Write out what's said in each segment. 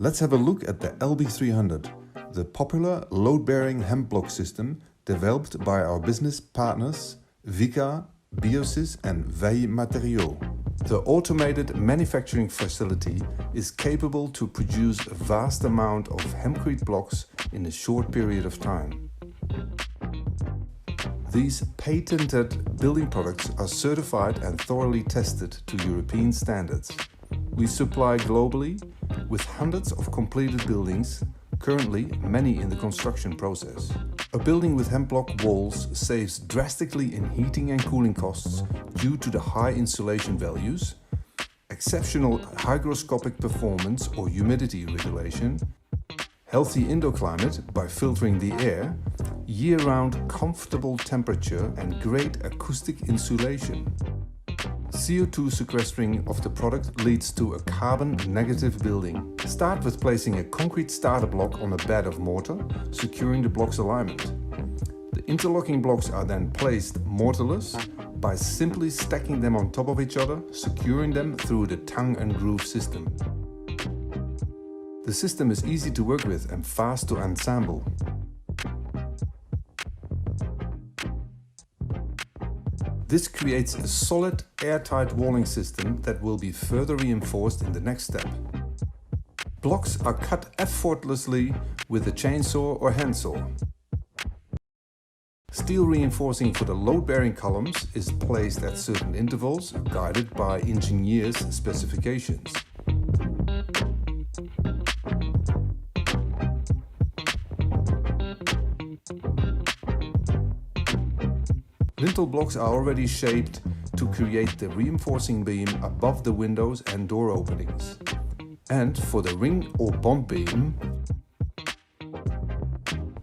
Let's have a look at the LB300, the popular load-bearing hemp block system developed by our business partners Vika, Biosys and Wij Materiaux. The automated manufacturing facility is capable to produce a vast amount of hempcrete blocks in a short period of time. These patented building products are certified and thoroughly tested to European standards. We supply globally with hundreds of completed buildings, currently many in the construction process. A building with HempBLOCK walls saves drastically in heating and cooling costs due to the high insulation values, exceptional hygroscopic performance or humidity regulation, healthy indoor climate by filtering the air, year-round comfortable temperature and great acoustic insulation. CO2 sequestering of the product leads to a carbon-negative building. Start with placing a concrete starter block on a bed of mortar, securing the block's alignment. The interlocking blocks are then placed mortarless by simply stacking them on top of each other, securing them through the tongue and groove system. The system is easy to work with and fast to assemble. This creates a solid, airtight walling system that will be further reinforced in the next step. Blocks are cut effortlessly with a chainsaw or handsaw. Steel reinforcing for the load-bearing columns is placed at certain intervals, guided by engineers' specifications. Lintel blocks are already shaped to create the reinforcing beam above the windows and door openings. And for the ring or bond beam,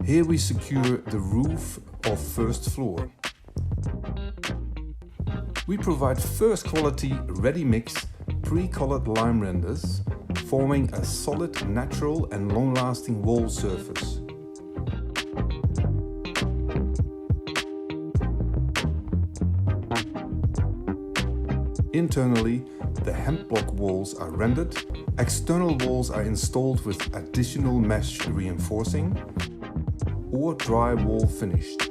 here we secure the roof of first floor. We provide first quality ready-mix pre-colored lime renders, forming a solid, natural and long-lasting wall surface. Internally, the HempBLOCK walls are rendered, external walls are installed with additional mesh reinforcing or drywall finished.